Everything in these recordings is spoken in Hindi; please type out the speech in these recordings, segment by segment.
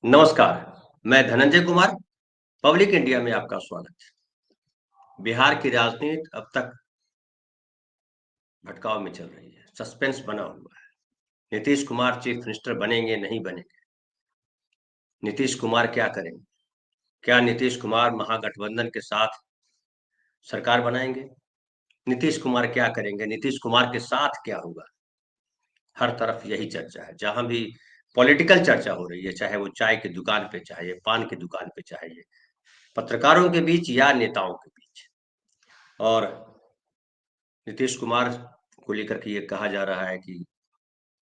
नमस्कार। मैं धनंजय कुमार। पब्लिक इंडिया में आपका स्वागत है। बिहार की राजनीति अब तक भटकाव में चल रही है। सस्पेंस बना हुआ है। नीतीश कुमार चीफ मिनिस्टर बनेंगे नहीं बनेंगे? नीतीश कुमार क्या करेंगे? क्या नीतीश कुमार महागठबंधन के साथ सरकार बनाएंगे? नीतीश कुमार क्या करेंगे? नीतीश कुमार के साथ क्या होगा? हर तरफ यही चर्चा है। जहां भी पॉलिटिकल चर्चा हो रही है, चाहे वो चाय की दुकान पे, चाहे पान की दुकान पे, चाहे ये पत्रकारों के बीच या नेताओं के बीच। और नीतीश कुमार को लेकर के ये कहा जा रहा है कि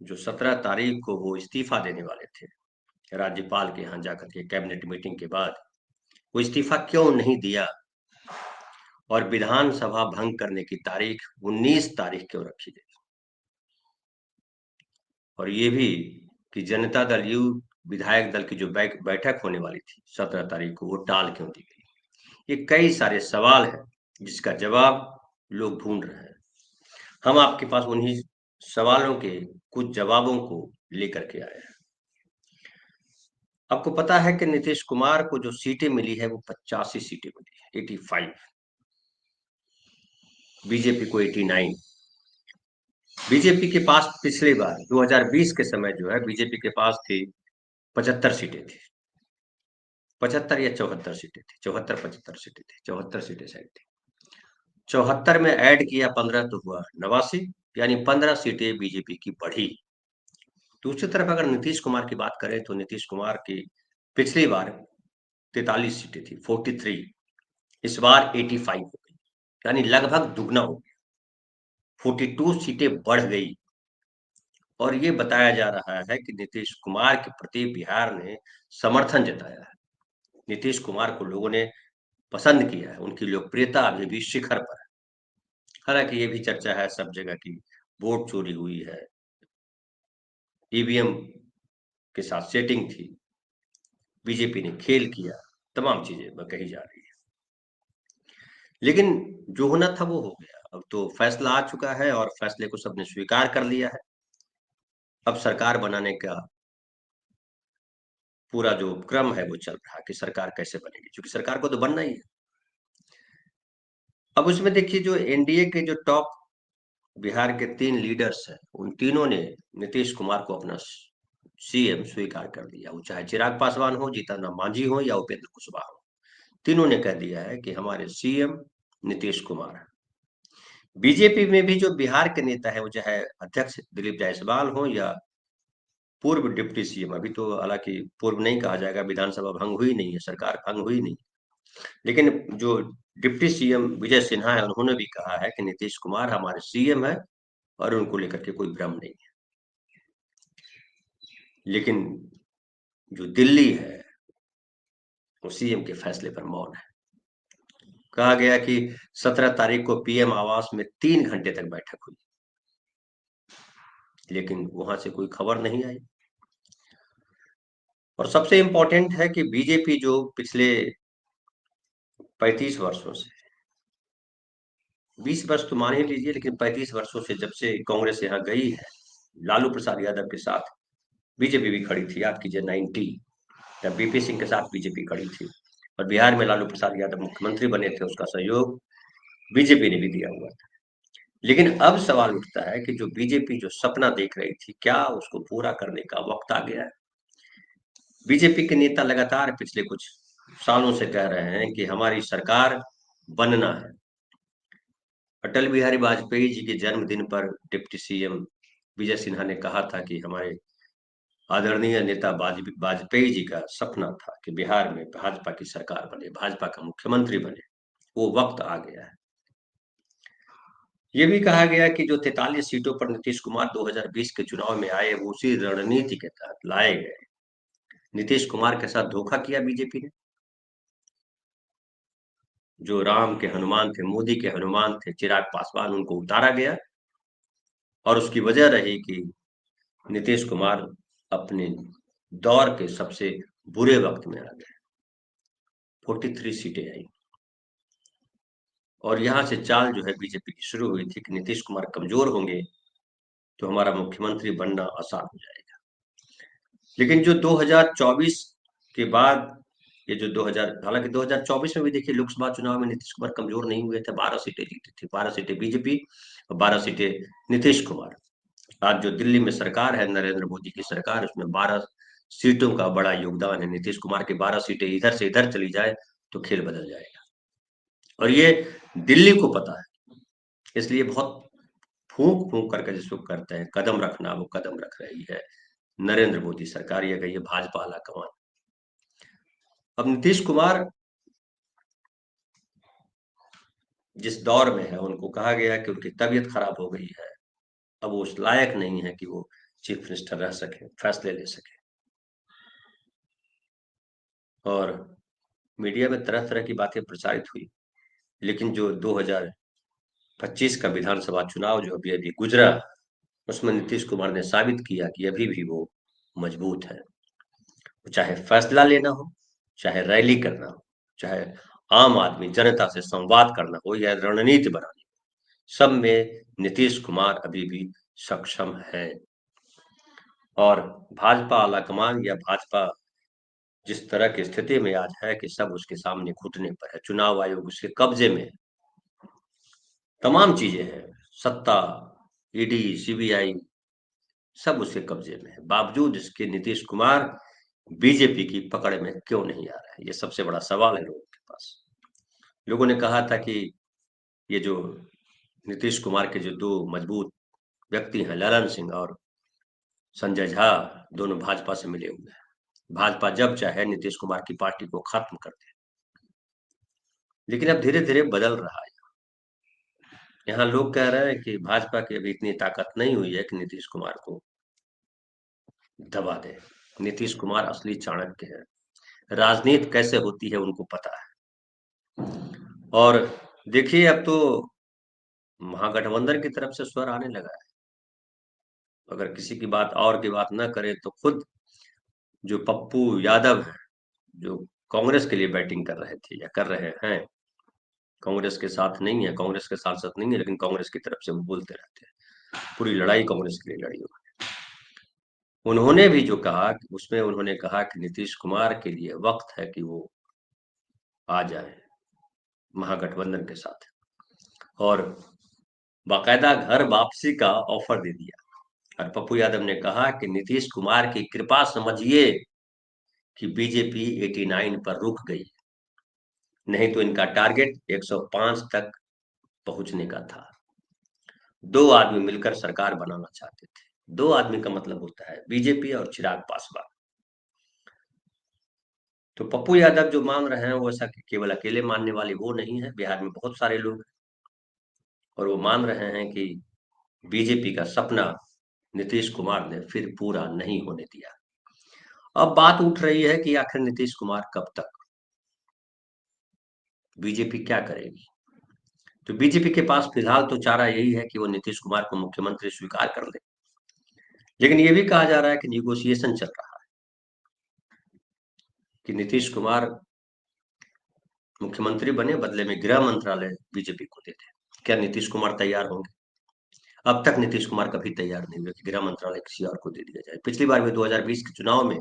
जो 17 तारीख को वो इस्तीफा देने वाले थे राज्यपाल के यहाँ जाकर के कैबिनेट मीटिंग के बाद, वो इस्तीफा क्यों नहीं दिया और विधानसभा भंग करने की तारीख 19 तारीख क्यों रखी गई? और ये भी कि जनता दल यू विधायक दल की जो बैठक होने वाली थी 17 तारीख को, वो टाल क्यों दी गई? ये कई सारे सवाल हैं जिसका जवाब लोग ढूंढ रहे हैं। हम आपके पास उन्हीं सवालों के कुछ जवाबों को लेकर के आए हैं। आपको पता है कि नीतीश कुमार को जो सीटें मिली है वो 85 सीटें मिली है, 85। बीजेपी को 89। बीजेपी के पास पिछली बार 2020 के समय जो है बीजेपी के पास थी 75 सीटें थी। 75 या 74 सीटें थी, 74 75 सीटें थी, 74 सीटें शायद थी। 74 में ऐड किया 15 तो हुआ 89, यानी 15 सीटें बीजेपी की बढ़ी। दूसरी तरफ अगर नीतीश कुमार की बात करें तो नीतीश कुमार की पिछली बार 43 सीटें थी, 43। इस बार 85 हो गई, यानी लगभग दुगना हो गया। 42 सीटें बढ़ गई। और ये बताया जा रहा है कि नीतीश कुमार के प्रति बिहार ने समर्थन जताया है। नीतीश कुमार को लोगों ने पसंद किया है। उनकी लोकप्रियता अभी भी शिखर पर है। हालांकि ये भी चर्चा है सब जगह की वोट चोरी हुई है, ईवीएम के साथ सेटिंग थी, बीजेपी ने खेल किया, तमाम चीजें कही जा रही है। लेकिन जो होना था वो हो गया। अब तो फैसला आ चुका है और फैसले को सबने स्वीकार कर लिया है। अब सरकार बनाने का पूरा जो क्रम है वो चल रहा है कि सरकार कैसे बनेगी, क्योंकि सरकार को तो बनना ही है। अब उसमें देखिए जो एनडीए के जो टॉप बिहार के 3 लीडर्स हैं, उन तीनों ने नीतीश कुमार को अपना सीएम स्वीकार कर दिया। वो चाहे चिराग पासवान हो, जीतन राम मांझी हो या उपेंद्र कुशवाहा हो, तीनों ने कह दिया है कि हमारे सीएम नीतीश कुमार है। बीजेपी में भी जो बिहार के नेता है, वो चाहे अध्यक्ष दिलीप जायसवाल हो या पूर्व डिप्टी सीएम, अभी तो हालांकि पूर्व नहीं कहा जाएगा, विधानसभा भंग हुई नहीं है, सरकार भंग हुई नहीं, लेकिन जो डिप्टी सीएम विजय सिन्हा है, उन्होंने भी कहा है कि नीतीश कुमार हमारे सीएम है और उनको लेकर के कोई भ्रम नहीं है। लेकिन जो दिल्ली है वो सीएम के फैसले पर मौन है। कहा गया कि 17 तारीख को पीएम आवास में 3 घंटे तक बैठक हुई, लेकिन वहां से कोई खबर नहीं आई। और सबसे इंपॉर्टेंट है कि बीजेपी जो पिछले 35 वर्षों से, 20 वर्ष तो मान ही लीजिए, लेकिन 35 वर्षों से जब से कांग्रेस यहाँ गई है लालू प्रसाद यादव के साथ, बीजेपी भी खड़ी थी। याद कीजिए 90, जब बीपी सिंह के साथ बीजेपी खड़ी थी और बिहार में लालू प्रसाद यादव मुख्यमंत्री बने थे, उसका सहयोग बीजेपी ने भी दिया हुआ था। लेकिन अब सवाल उठता है कि जो बीजेपी जो सपना देख रही थी, क्या उसको पूरा करने का वक्त आ गया है? बीजेपी के नेता लगातार पिछले कुछ सालों से कह रहे हैं कि हमारी सरकार बनना है। अटल बिहारी वाजपेयी जी के जन्मदिन पर डिप्टी सीएम विजय सिन्हा ने कहा था कि हमारे आदरणीय नेता वाजपेयी जी का सपना था कि बिहार में भाजपा की सरकार बने, भाजपा का मुख्यमंत्री बने। वो वक्त आ गया है। ये भी कहा गया कि जो 43 सीटों पर नीतीश कुमार 2020 के चुनाव में आए, वो उसी रणनीति के तहत लाए गए। नीतीश कुमार के साथ धोखा किया बीजेपी ने। जो राम के हनुमान थे, मोदी के हनुमान थे, चिराग पासवान, उनको उतारा गया और उसकी वजह रही कि नीतीश कुमार अपने दौर के सबसे बुरे वक्त में आ गए। 43 सीटें आई और यहां से चाल जो है बीजेपी की शुरू हुई थी कि नीतीश कुमार कमजोर होंगे तो हमारा मुख्यमंत्री बनना आसान हो जाएगा। लेकिन जो 2024 के बाद ये जो 2000, हालांकि 2024 में भी देखिए लोकसभा चुनाव में नीतीश कुमार कमजोर नहीं हुए थे, 12 सीटें जीती थी, 12 सीटें बीजेपी और 12 सीटें नीतीश कुमार। आज जो दिल्ली में सरकार है नरेंद्र मोदी की सरकार, उसमें 12 सीटों का बड़ा योगदान है। नीतीश कुमार की 12 सीटें इधर से इधर चली जाए तो खेल बदल जाएगा, और ये दिल्ली को पता है। इसलिए बहुत फूंक फूंक करके जिसको करते हैं कदम रखना, वो कदम रख रही है नरेंद्र मोदी सरकार, ये कहिए भाजपा आला कमान। अब नीतीश कुमार जिस दौर में है, उनको कहा गया कि उनकी तबीयत खराब हो गई है, अब वो उस लायक नहीं है कि वो चीफ मिनिस्टर रह सके, फैसले ले सके। और मीडिया में तरह तरह की बातें प्रचारित हुई, लेकिन जो 2025 का विधानसभा चुनाव जो अभी अभी गुजरा, उसमें नीतीश कुमार ने साबित किया कि अभी भी वो मजबूत है। चाहे फैसला लेना हो, चाहे रैली करना हो, चाहे आम आदमी जनता से संवाद करना हो या रणनीति बनानी, सब में नीतीश कुमार अभी भी सक्षम है। और भाजपा आलाकमान या भाजपा जिस तरह की स्थिति में आज है कि सब उसके सामने घुटने पर है, चुनाव आयोग उसके कब्जे में है, तमाम चीजें हैं, सत्ता, ईडी, सीबीआई, सब उसके कब्जे में है, बावजूद इसके नीतीश कुमार बीजेपी की पकड़ में क्यों नहीं आ रहा है? ये सबसे बड़ा सवाल है लोगों के पास। लोगों ने कहा था कि ये जो नीतीश कुमार के जो दो मजबूत व्यक्ति हैं, ललन सिंह और संजय झा, दोनों भाजपा से मिले हुए हैं, भाजपा जब चाहे नीतीश कुमार की पार्टी को खत्म कर दे। लेकिन अब धीरे धीरे बदल रहा है। यहाँ लोग कह रहे हैं कि भाजपा की अभी इतनी ताकत नहीं हुई है कि नीतीश कुमार को दबा दे। नीतीश कुमार असली चाणक्य है, राजनीति कैसे होती है उनको पता है। और देखिए अब तो महागठबंधन की तरफ से स्वर आने लगा है। अगर किसी की बात और की बात न करें तो खुद जो पप्पू यादव है, जो कांग्रेस के लिए बैटिंग कर रहे थे या कर रहे हैं, कांग्रेस के साथ नहीं है, कांग्रेस के सांसद नहीं है, लेकिन कांग्रेस की तरफ से वो बोलते रहते हैं, पूरी लड़ाई कांग्रेस के लिए लड़ी। उन्होंने भी जो कहा उसमें उन्होंने कहा कि नीतीश कुमार के लिए वक्त है कि वो आ जाए महागठबंधन के साथ, और बाकायदा घर वापसी का ऑफर दे दिया। और पप्पू यादव ने कहा कि नीतीश कुमार की कृपा समझिए कि बीजेपी 89 पर रुक गई, नहीं तो इनका टारगेट 105 तक पहुंचने का था। दो आदमी मिलकर सरकार बनाना चाहते थे। दो आदमी का मतलब होता है बीजेपी और चिराग पासवान। तो पप्पू यादव जो मान रहे हैं वो ऐसा कि केवल अकेले मानने वाले वो नहीं है, बिहार में बहुत सारे लोग, और वो मान रहे हैं कि बीजेपी का सपना नीतीश कुमार ने फिर पूरा नहीं होने दिया। अब बात उठ रही है कि आखिर नीतीश कुमार कब तक, बीजेपी क्या करेगी? तो बीजेपी के पास फिलहाल तो चारा यही है कि वो नीतीश कुमार को मुख्यमंत्री स्वीकार कर ले, लेकिन ये भी कहा जा रहा है कि निगोशिएशन चल रहा है कि नीतीश कुमार मुख्यमंत्री बने, बदले में गृह मंत्रालय बीजेपी को दे दे। क्या नीतीश कुमार तैयार होंगे? अब तक नीतीश कुमार कभी तैयार नहीं हुए कि गृह मंत्रालय किसी और को दे दिया जाए। पिछली बार भी 2020 के चुनाव में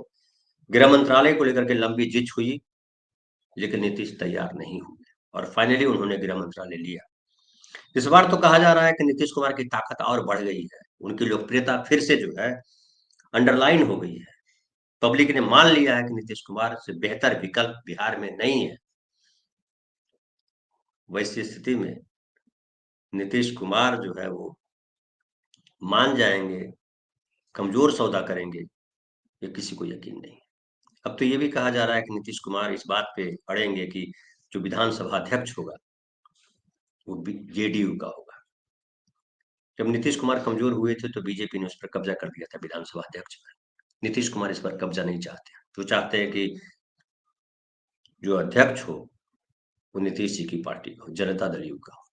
गृह मंत्रालय को लेकर के लंबी जिच हुई, लेकिन नीतीश तैयार नहीं हुए और फाइनली उन्होंने गृह मंत्रालय लिया। इस बार तो कहा जा रहा है कि नीतीश कुमार की ताकत और बढ़ गई है, उनकी लोकप्रियता फिर से जो है अंडरलाइन हो गई है। पब्लिक ने मान लिया है कि नीतीश कुमार से बेहतर विकल्प बिहार में नहीं है। वैसी स्थिति में नीतीश कुमार जो है वो मान जाएंगे, कमजोर सौदा करेंगे, ये किसी को यकीन नहीं। अब तो ये भी कहा जा रहा है कि नीतीश कुमार इस बात पे अड़ेंगे कि जो विधानसभा अध्यक्ष होगा वो जेडीयू का होगा। जब नीतीश कुमार कमजोर हुए थे तो बीजेपी ने उस पर कब्जा कर दिया था, विधानसभा अध्यक्ष पर। नीतीश कुमार इस पर कब्जा नहीं चाहते, वो चाहते हैं कि जो अध्यक्ष हो वो नीतीश जी की पार्टी का हो, जनता दल यू का हो।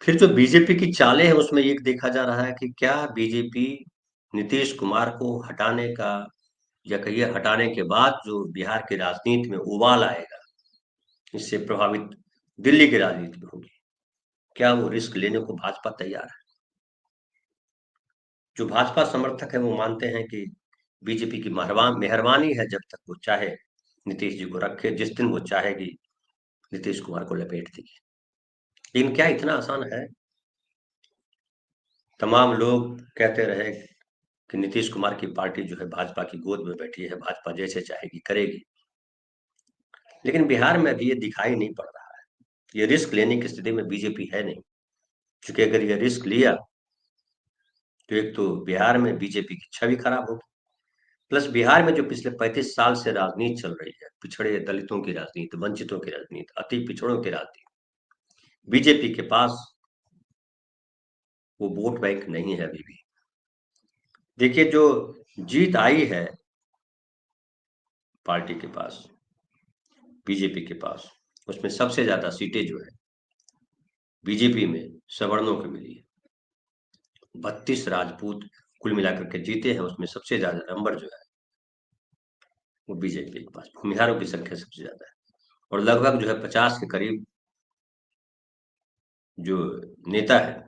फिर जो बीजेपी की चालें हैं उसमें ये देखा जा रहा है कि क्या बीजेपी नीतीश कुमार को हटाने का, या कहिए हटाने के बाद जो बिहार की राजनीति में उबाल आएगा, इससे प्रभावित दिल्ली की राजनीति में होगी, क्या वो रिस्क लेने को भाजपा तैयार है? जो भाजपा समर्थक है वो मानते हैं कि बीजेपी की मेहरबानी है, जब तक वो चाहे नीतीश जी को रखे, जिस दिन वो चाहेगी नीतीश कुमार को लपेट देगी। लेकिन क्या इतना आसान है? तमाम लोग कहते रहे कि नीतीश कुमार की पार्टी जो है भाजपा की गोद में बैठी है, भाजपा जैसे चाहेगी करेगी। लेकिन बिहार में अभी ये दिखाई नहीं पड़ रहा है। ये रिस्क लेने की स्थिति में बीजेपी है नहीं, क्योंकि अगर ये रिस्क लिया तो एक तो बिहार में बीजेपी की छवि खराब होगी, प्लस बिहार में जो पिछले 35 साल से राजनीति चल रही है, पिछड़े दलितों की राजनीति, वंचितों की राजनीति, अति पिछड़ों की राजनीति, बीजेपी के पास वो वोट बैंक नहीं है अभी भी। देखिए, जो जीत आई है पार्टी के पास, बीजेपी के पास, उसमें सबसे ज्यादा सीटें जो है बीजेपी में सवर्णों को मिली है। 32 राजपूत कुल मिलाकर के जीते हैं, उसमें सबसे ज्यादा नंबर जो है वो बीजेपी के पास, भूमिहारों की संख्या सबसे ज्यादा है। और लगभग जो है 50 के करीब जो नेता है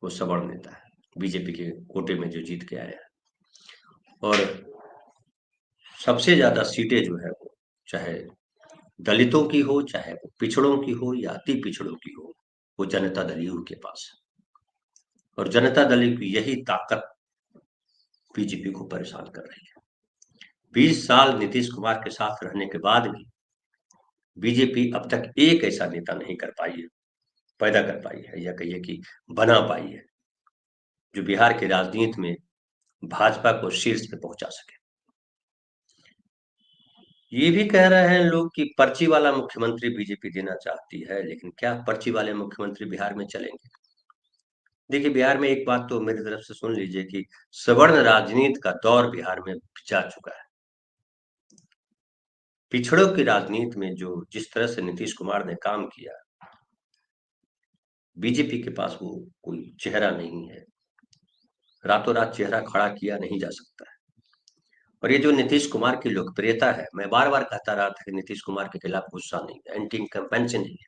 वो सवर्ण नेता है, बीजेपी के कोटे में जो जीत के आया है। और सबसे ज्यादा सीटें जो है वो चाहे दलितों की हो, चाहे वो पिछड़ों की हो या अति पिछड़ों की हो, वो जनता दल यू के पास है। और जनता दल की यही ताकत बीजेपी को परेशान कर रही है। 20 साल नीतीश कुमार के साथ रहने के बाद भी बीजेपी अब तक एक ऐसा नेता नहीं कर पाई है, पैदा कर पाई है, या कहिए कि बना पाई है, जो बिहार की राजनीति में भाजपा को शीर्ष पे पहुंचा सके। ये भी कह रहे हैं लोग कि पर्ची वाला मुख्यमंत्री बीजेपी देना चाहती है, लेकिन क्या पर्ची वाले मुख्यमंत्री बिहार में चलेंगे? देखिए, बिहार में एक बात तो मेरी तरफ से सुन लीजिए कि सवर्ण राजनीति का दौर बिहार में जा चुका है। पिछड़ों की राजनीति में जो जिस तरह से नीतीश कुमार ने काम किया, बीजेपी के पास वो कोई चेहरा नहीं है, रातों रात चेहरा खड़ा किया नहीं जा सकता है। और ये जो नीतीश कुमार की लोकप्रियता है, मैं बार बार कहता रहा था कि नीतीश कुमार के खिलाफ गुस्सा नहीं है, एंटी इनकम्बेंसी नहीं है,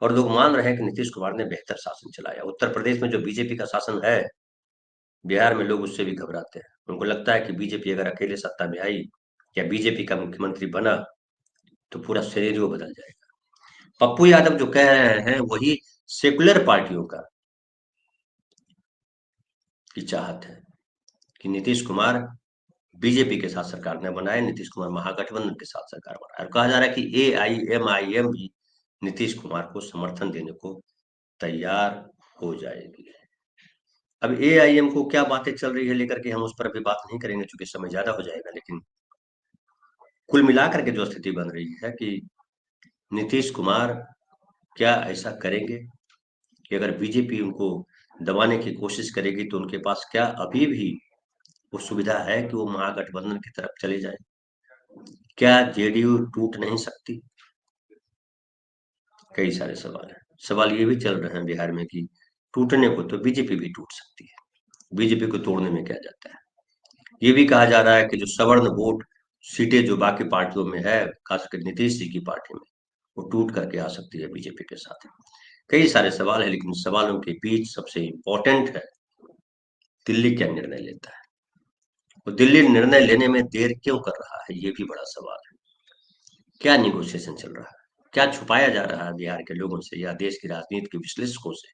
और लोग मान रहे हैं कि नीतीश कुमार ने बेहतर शासन चलाया। उत्तर प्रदेश में जो बीजेपी का शासन है, बिहार में लोग उससे भी घबराते हैं। उनको लगता है कि बीजेपी अगर अकेले सत्ता में आई या बीजेपी का मुख्यमंत्री बना तो पूरा सिनेरियो बदल जाएगा। पप्पू यादव जो कह रहे हैं वही सेकुलर पार्टियों का की चाहत है कि नीतीश कुमार बीजेपी के साथ सरकार न बनाए, नीतीश कुमार महागठबंधन के साथ सरकार बनाए। और कहा जा रहा है कि AIMIM भी नीतीश कुमार को समर्थन देने को तैयार हो जाएगी। अब AIM को क्या बातें चल रही है लेकर के हम उस पर अभी बात नहीं करेंगे, चूंकि समय ज्यादा हो जाएगा। लेकिन कुल मिलाकर के जो स्थिति बन रही है कि नीतीश कुमार क्या ऐसा करेंगे कि अगर बीजेपी उनको दबाने की कोशिश करेगी तो उनके पास क्या अभी भी वो सुविधा है कि वो महागठबंधन की तरफ चले जाए? क्या JDU टूट नहीं सकती? कई सारे सवाल हैं। सवाल ये भी चल रहे हैं बिहार में कि टूटने को तो बीजेपी भी टूट सकती है, बीजेपी को तोड़ने में क्या जाता है। ये भी कहा जा रहा है कि जो सवर्ण वोट सीटें जो बाकी पार्टियों में है, खासकर नीतीश जी की पार्टी में, वो टूट करके आ सकती है बीजेपी के साथ। कई सारे सवाल है, लेकिन सवालों के बीच सबसे इम्पोर्टेंट है दिल्ली क्या निर्णय लेता है। और दिल्ली निर्णय लेने में देर क्यों कर रहा है, ये भी बड़ा सवाल है। क्या निगोशिएशन चल रहा है, क्या छुपाया जा रहा है बिहार के लोगों से या देश की राजनीति के विश्लेषकों से?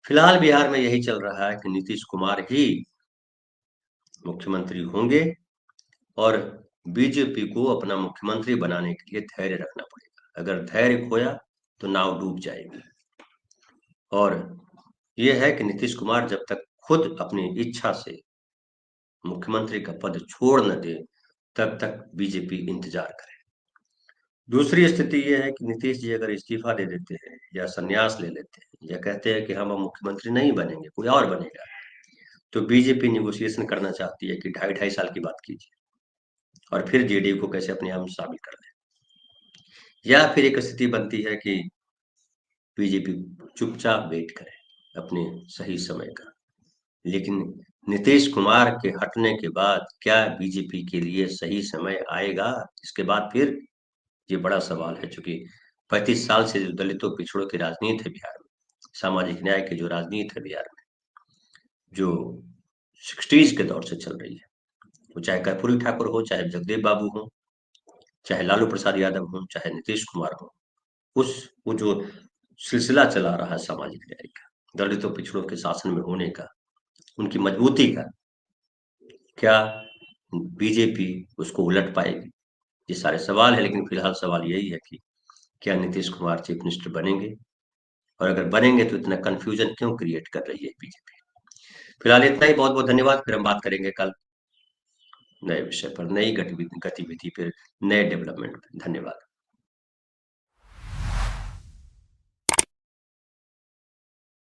फिलहाल बिहार में यही चल रहा है कि नीतीश कुमार ही मुख्यमंत्री होंगे, और बीजेपी को अपना मुख्यमंत्री बनाने के लिए धैर्य रखना पड़ेगा। अगर धैर्य खोया तो नाव डूब जाएगी। और यह है कि नीतीश कुमार जब तक खुद अपनी इच्छा से मुख्यमंत्री का पद छोड़ न दे, तब तक बीजेपी इंतजार करे। दूसरी स्थिति यह है कि नीतीश जी अगर इस्तीफा दे देते हैं या संन्यास ले लेते हैं या कहते हैं कि हम अब मुख्यमंत्री नहीं बनेंगे, कोई और बनेगा, तो बीजेपी निगोशिएशन करना चाहती है कि 2.5 साल की बात कीजिए और फिर JDU को कैसे अपने आप में शामिल कर ले। या फिर एक स्थिति बनती है कि बीजेपी चुपचाप वेट करे अपने सही समय का। लेकिन नीतीश कुमार के हटने के बाद क्या बीजेपी के लिए सही समय आएगा? इसके बाद फिर ये बड़ा सवाल है, चूंकि 35 साल से जो दलितों पिछड़ों की राजनीति है बिहार में, सामाजिक न्याय की जो राजनीति है बिहार में, जो 60s के दौर से चल रही है। वो चाहे कर्पूरी ठाकुर हो, चाहे जगदेव बाबू हो, चाहे लालू प्रसाद यादव हो, चाहे नीतीश कुमार हो, उस वो जो सिलसिला चला रहा है सामाजिक न्याय का, दलितों पिछड़ों के शासन में होने का, उनकी मजबूती का, क्या बीजेपी उसको उलट पाएगी? ये सारे सवाल है, लेकिन फिलहाल सवाल यही है कि क्या नीतीश कुमार चीफ मिनिस्टर बनेंगे, और अगर बनेंगे तो इतना कंफ्यूजन क्यों क्रिएट कर रही है बीजेपी? फिलहाल इतना ही। बहुत बहुत धन्यवाद। फिर हम बात करेंगे कल नए विषय पर, नई गतिविधि गतिविधि पर, नए डेवलपमेंट पर। धन्यवाद।